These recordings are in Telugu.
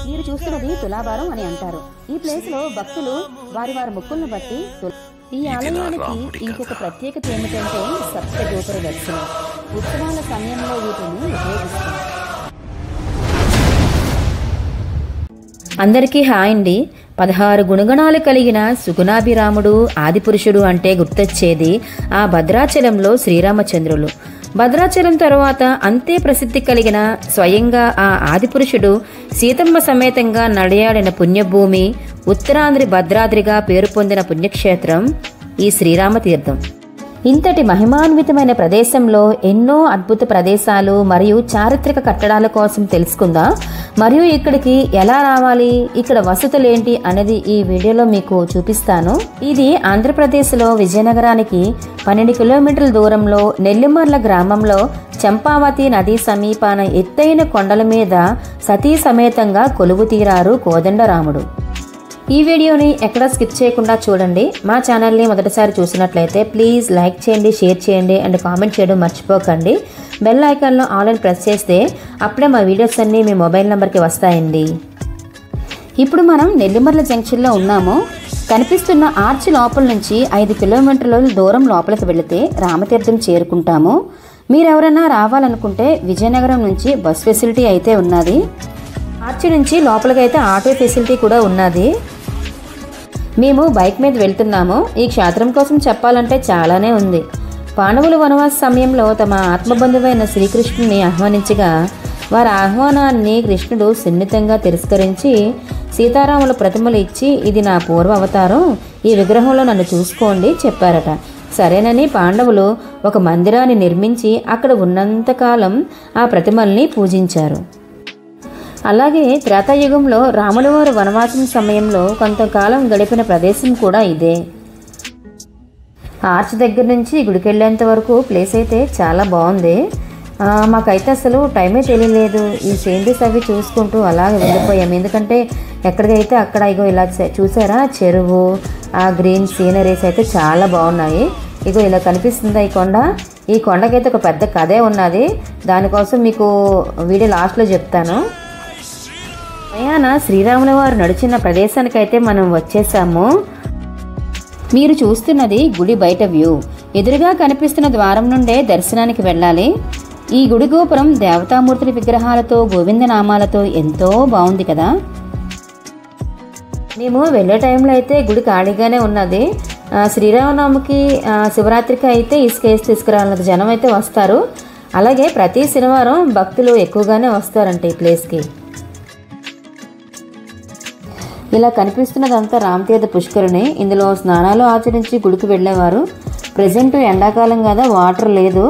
మీరు చూస్తున్నది తులాభారం అని అంటారు. ఈ ప్లేస్ లో భక్తులు వారి మొక్కులను బట్టి ఈ ఆలయానికి ఇంకొక ప్రత్యేకత ఏమిటంటే సప్త గోపుర దర్శనం. ఉత్సవాల సమయంలో వీటిని ఉపయోగిస్తారు. అందరికీ హాయ్ అండి. 16 గుణగణాలు కలిగిన సుగుణాభిరాముడు ఆదిపురుషుడు అంటే గుర్తొచ్చేది ఆ భద్రాచలంలో శ్రీరామచంద్రులు. భద్రాచలం తరువాత అంతే ప్రసిద్ధి కలిగిన స్వయంగా ఆ ఆదిపురుషుడు సీతమ్మ సమేతంగా నడయాడిన పుణ్యభూమి, ఉత్తరాంధ్రి భద్రాద్రిగా పేరు పొందిన పుణ్యక్షేత్రం ఈ శ్రీరామతీర్థం. ఇంతటి మహిమాన్వితమైన ప్రదేశంలో ఎన్నో అద్భుత ప్రదేశాలు మరియు చారిత్రక కట్టడాల కోసం తెలుసుకుందాం. మరియు ఇక్కడికి ఎలా రావాలి, ఇక్కడ వసతులేంటి అనేది ఈ వీడియోలో మీకు చూపిస్తాను. ఇది ఆంధ్రప్రదేశ్లో విజయనగరానికి 12 కిలోమీటర్ల దూరంలో నెల్లిమర్ల గ్రామంలో చంపావతి నది సమీపాన ఎత్తైన కొండల మీద సతీ సమేతంగా కొలువు తీరారు కోదండరాముడు. ఈ వీడియోని ఎక్కడా స్కిప్ చేయకుండా చూడండి. మా ఛానల్ని మొదటిసారి చూసినట్లయితే ప్లీజ్ లైక్ చేయండి, షేర్ చేయండి అండ్ కామెంట్ చేయడం మర్చిపోకండి. బెల్ ఐకాన్లో ఆల్ అని ప్రెస్ చేస్తే అప్పుడే మా వీడియోస్ అన్నీ మీ మొబైల్ నెంబర్కి వస్తాయండి. ఇప్పుడు మనం నెల్లిమర్ల జంక్షన్లో ఉన్నాము. కనిపిస్తున్న ఆర్చ్ లోపల నుంచి 5 కిలోమీటర్ల దూరం లోపలికి వెళితే రామతీర్థం చేరుకుంటాము. మీరెవరైనా రావాలనుకుంటే విజయనగరం నుంచి బస్ ఫెసిలిటీ అయితే ఉన్నది. ఆర్చ్ నుంచి లోపలికి అయితే ఆటో ఫెసిలిటీ కూడా ఉన్నది. మేము బైక్ మీద వెళ్తున్నాము. ఈ క్షేత్రం కోసం చెప్పాలంటే చాలానే ఉంది. పాండవులు వనవాస సమయంలో తమ ఆత్మబంధువైన శ్రీకృష్ణుని ఆహ్వానించగా వారి ఆహ్వానాన్ని కృష్ణుడు సున్నితంగా తిరస్కరించి సీతారాముల ప్రతిమలు ఇచ్చి ఇది నా పూర్వ అవతారం, ఈ విగ్రహంలో నన్ను చూసుకోండి చెప్పారట. సరేనని పాండవులు ఒక మందిరాన్ని నిర్మించి అక్కడ ఉన్నంతకాలం ఆ ప్రతిమల్ని పూజించారు. అలాగే త్రేతాయుగంలో రాముల వారి వనవాసం సమయంలో కొంతకాలం గడిపిన ప్రదేశం కూడా ఇదే. ఆర్చ్ దగ్గర నుంచి గుడికి వెళ్ళేంత వరకు ప్లేస్ అయితే చాలా బాగుంది. మాకైతే అసలు టైమే తెలియలేదు. ఈ సీనరీస్ అవి చూసుకుంటూ అలాగే వెళ్ళిపోయాము. ఎందుకంటే ఎక్కడికైతే అక్కడ ఇగో ఇలా చూసారా చెరువు, ఆ గ్రీన్ సీనరీస్ అయితే చాలా బాగున్నాయి. ఇగో ఇలా కనిపిస్తుందా ఈ కొండ. ఈ కొండకైతే ఒక పెద్ద కథే ఉన్నది. దానికోసం మీకు వీడియో లాస్ట్లో చెప్తాను. ప్రయాణ శ్రీరాముల వారు నడిచిన ప్రదేశానికైతే మనం వచ్చేసాము. మీరు చూస్తున్నది గుడి బయట వ్యూ. ఎదురుగా కనిపిస్తున్న ద్వారం నుండే దర్శనానికి వెళ్ళాలి. ఈ గుడి గోపురం దేవతామూర్తుల విగ్రహాలతో గోవిందనామాలతో ఎంతో బాగుంది కదా. మేము వెళ్ళే టైంలో అయితే గుడి ఖాళీగానే ఉన్నది. శ్రీరామనవమికి శివరాత్రికి అయితే ఇసుక తీసుకురావాలన్నది జనం అయితే వస్తారు. అలాగే ప్రతి శనివారం భక్తులు ఎక్కువగానే వస్తారంట ఈ ప్లేస్కి. ఇలా కనిపిస్తున్నదంతా రామతీర్థ పుష్కరిణి. ఇందులో స్నానాలు ఆచరించి గుడికి వెళ్ళేవారు. ప్రజెంట్ ఎండాకాలం కదా, వాటర్ లేదు.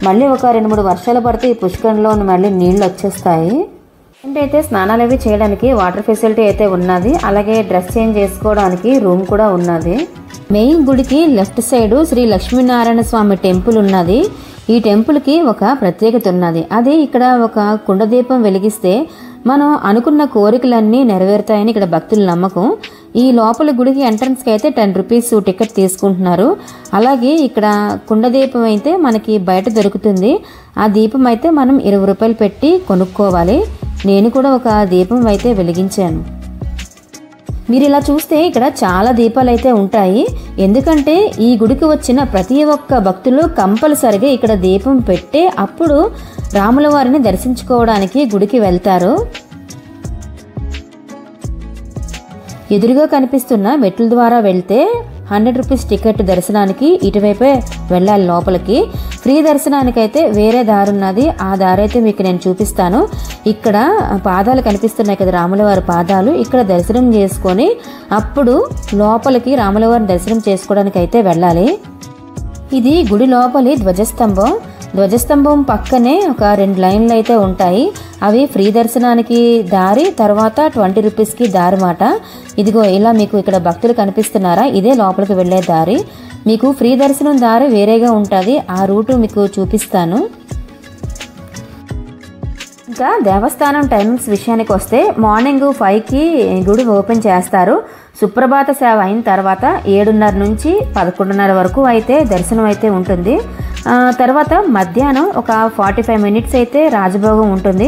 మళ్ళీ ఒక 2-3 వర్షాలు పడితే ఈ పుష్కరిణిలో మళ్ళీ నీళ్లు వచ్చేస్తాయి. అయితే స్నానాలు అవి చేయడానికి వాటర్ ఫెసిలిటీ అయితే ఉన్నది. అలాగే డ్రెస్ చేంజ్ చేసుకోవడానికి రూమ్ కూడా ఉన్నది. మెయిన్ గుడికి లెఫ్ట్ సైడ్ శ్రీ లక్ష్మీనారాయణ స్వామి టెంపుల్ ఉన్నది. ఈ టెంపుల్కి ఒక ప్రత్యేకత ఉన్నది. అది ఇక్కడ ఒక కుండదీపం వెలిగిస్తే మనం అనుకున్న కోరికలన్నీ నెరవేరుతాయని ఇక్కడ భక్తుల నమ్మకం. ఈ లోపల గుడికి ఎంట్రన్స్కి అయితే 10 రూపీస్ టికెట్ తీసుకుంటున్నారు. అలాగే ఇక్కడ కుండదీపం అయితే మనకి బయట దొరుకుతుంది. ఆ దీపం అయితే మనం 20 రూపాయలు పెట్టి కొనుక్కోవాలి. నేను కూడా ఒక దీపం అయితే వెలిగించాను. మీరు ఇలా చూస్తే ఇక్కడ చాలా దీపాలు అయితే ఉంటాయి. ఎందుకంటే ఈ గుడికి వచ్చిన ప్రతి ఒక్క భక్తులు కంపల్సరిగా ఇక్కడ దీపం పెట్టే అప్పుడు రాముల వారిని దర్శించుకోవడానికి గుడికి వెళ్తారు. ఎదురుగా కనిపిస్తున్న మెట్ల ద్వారా వెళ్తే 100 రూపీస్ టికెట్ దర్శనానికి ఇటువైపే వెళ్ళాలి లోపలికి. ఫ్రీ దర్శనానికి అయితే వేరే దారి ఉన్నది. ఆ దారి అయితే మీకు నేను చూపిస్తాను. ఇక్కడ పాదాలు కనిపిస్తున్నాయి కదా, రాముల వారి పాదాలు. ఇక్కడ దర్శనం చేసుకొని అప్పుడు లోపలికి రాముల వారిని దర్శనం చేసుకోవడానికి అయితే వెళ్ళాలి. ఇది గుడి లోపలి ధ్వజస్తంభం. ధ్వజస్తంభం పక్కనే ఒక 2 లైన్లు అయితే ఉంటాయి. అవి ఫ్రీ దర్శనానికి దారి, తర్వాత 20 రూపీస్కి దారి మాట. ఇదిగో ఇలా మీకు ఇక్కడ భక్తులు కనిపిస్తున్నారా, ఇదే లోపలికి వెళ్ళే దారి. మీకు ఫ్రీ దర్శనం దారి వేరేగా ఉంటుంది. ఆ రూటు మీకు చూపిస్తాను. ఇంకా దేవస్థానం టైమింగ్స్ విషయానికి వస్తే మార్నింగ్ 5కి గుడి ఓపెన్ చేస్తారు. సుప్రభాత సేవ అయిన తర్వాత 7:30 నుంచి 11:30 వరకు అయితే దర్శనం అయితే ఉంటుంది. తర్వాత మధ్యాహ్నం ఒక 45 మినిట్స్ అయితే రాజభోగం ఉంటుంది.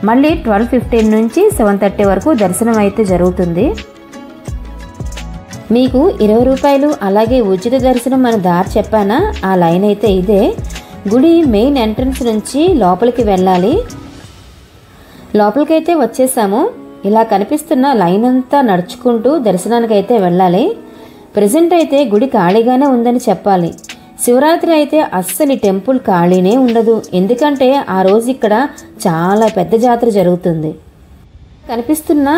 మళ్ళీ 12:15 నుంచి 7:30 వరకు దర్శనం అయితే జరుగుతుంది. మీకు 20 రూపాయలు అలాగే ఉచిత దర్శనం అని దారి చెప్పానా, ఆ లైన్ అయితే ఇదే. గుడి మెయిన్ ఎంట్రన్స్ నుంచి లోపలికి వెళ్ళాలి. లోపలికైతే వచ్చేసాము. ఇలా కనిపిస్తున్న లైన్ అంతా నడుచుకుంటూ దర్శనానికి అయితే వెళ్ళాలి. ప్రజెంట్ అయితే గుడి ఖాళీగానే ఉందని చెప్పాలి. శివరాత్రి అయితే అస్సలు టెంపుల్ ఖాళీనే ఉండదు, ఎందుకంటే ఆ రోజు ఇక్కడ చాలా పెద్ద జాతర జరుగుతుంది. కనిపిస్తున్న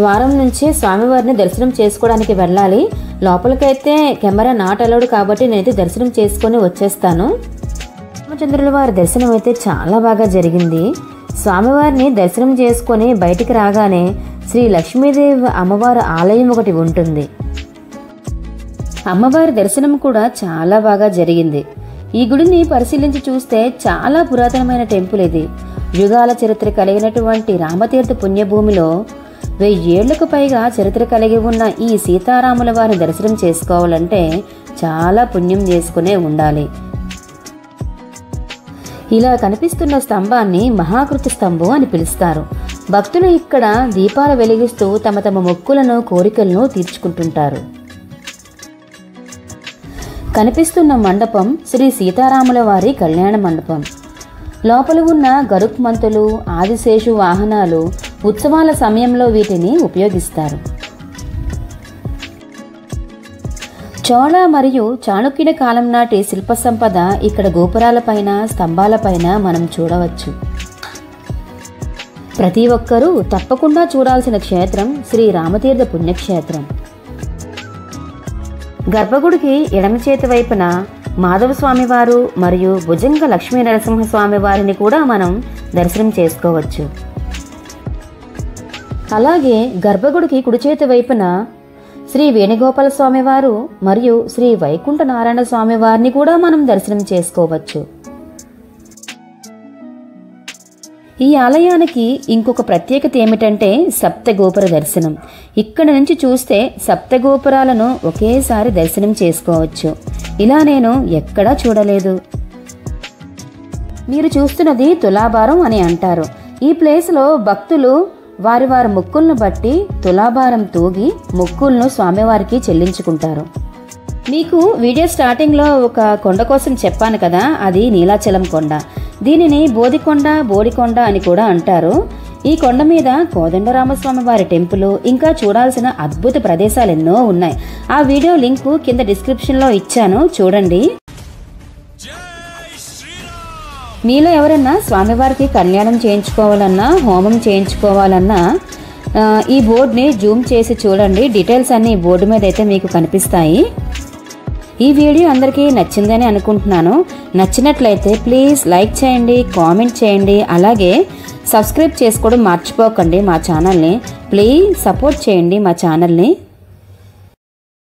ద్వారం నుంచే స్వామివారిని దర్శనం చేసుకోవడానికి వెళ్ళాలి. లోపలికైతే కెమెరా నాట్ అలౌడ్ కాబట్టి నేనైతే దర్శనం చేసుకొని వచ్చేస్తాను. రామచంద్రుల వారి దర్శనం అయితే చాలా బాగా జరిగింది. స్వామివారిని దర్శనం చేసుకొని బయటికి రాగానే శ్రీ లక్ష్మీదేవి అమ్మవారి ఆలయం ఒకటి ఉంటుంది. అమ్మవారి దర్శనం కూడా చాలా బాగా జరిగింది. ఈ గుడిని పరిశీలించి చూస్తే చాలా పురాతనమైన టెంపుల్ ఇది. యుగాల చరిత్ర కలిగినటువంటి రామతీర్థ పుణ్యభూమిలో 1000 ఏళ్లకు పైగా చరిత్ర కలిగి ఉన్న ఈ సీతారాముల వారిని దర్శనం చేసుకోవాలంటే చాలా పుణ్యం చేసుకునే ఉండాలి. ఇలా కనిపిస్తున్న స్తంభాన్ని మహాకృతి స్తంభం అని పిలుస్తారు. భక్తులు ఇక్కడ దీపాలు వెలిగిస్తూ తమ తమ మొక్కులను కోరికలను తీర్చుకుంటుంటారు. కనిపిస్తున్న మండపం శ్రీ సీతారాముల వారి కళ్యాణ మండపం. లోపల ఉన్న గరుత్మంతులు, ఆదిశేషు వాహనాలు ఉత్సవాల సమయంలో వీటిని ఉపయోగిస్తారు. చోళ మరియు చాళుక్యుల కాలం నాటి శిల్ప సంపద ఇక్కడ గోపురాలపైన, స్తంభాలపైన మనం చూడవచ్చు. ప్రతి ఒక్కరూ తప్పకుండా చూడాల్సిన క్షేత్రం శ్రీ రామతీర్థ పుణ్యక్షేత్రం. గర్భగుడికి ఎడమ చేతి వైపున మాధవ స్వామివారు మరియు భుజంగ లక్ష్మీ నరసింహస్వామి వారిని కూడా మనం దర్శనం చేసుకోవచ్చు. అలాగే గర్భగుడికి కుడి చేతి వైపున శ్రీ వేణుగోపాల స్వామివారు మరియు శ్రీ వైకుంఠ నారాయణ స్వామి వారిని కూడా మనం దర్శనం చేసుకోవచ్చు. ఈ ఆలయానికి ఇంకొక ప్రత్యేకత ఏమిటంటే సప్తగోపుర దర్శనం. ఇక్కడ నుంచి చూస్తే సప్తగోపురాలను ఒకేసారి దర్శనం చేసుకోవచ్చు. ఇలా నేను ఎక్కడా చూడలేదు. మీరు చూస్తున్నది తులాభారం అని అంటారు. ఈ ప్లేస్లో భక్తులు వారి వారి మొక్కులను బట్టి తులాభారం తూగి మొక్కులను స్వామివారికి చెల్లించుకుంటారు. మీకు వీడియో స్టార్టింగ్లో ఒక కొండ కోసం చెప్పాను కదా, అది నీలాచలం కొండ. దీనిని బోడికొండ అని కూడా అంటారు. ఈ కొండ మీద కోదండరామస్వామి వారి టెంపుల్, ఇంకా చూడాల్సిన అద్భుత ప్రదేశాలు ఎన్నో ఉన్నాయి. ఆ వీడియో లింకు కింద డిస్క్రిప్షన్లో ఇచ్చాను, చూడండి. మీలో ఎవరన్నా స్వామివారికి కళ్యాణం చేయించుకోవాలన్నా, హోమం చేయించుకోవాలన్నా ఈ బోర్డుని జూమ్ చేసి చూడండి. డీటెయిల్స్ అన్ని బోర్డు మీద అయితే మీకు కనిపిస్తాయి. ఈ వీడియో అందరికీ నచ్చిందని అనుకుంటున్నాను. నచ్చినట్లయితే ప్లీజ్ లైక్ చేయండి, కామెంట్ చేయండి, అలాగే సబ్స్క్రైబ్ చేసుకోవడం మర్చిపోకండి మా ఛానల్ని. ప్లీజ్ సపోర్ట్ చేయండి మా ఛానల్ని.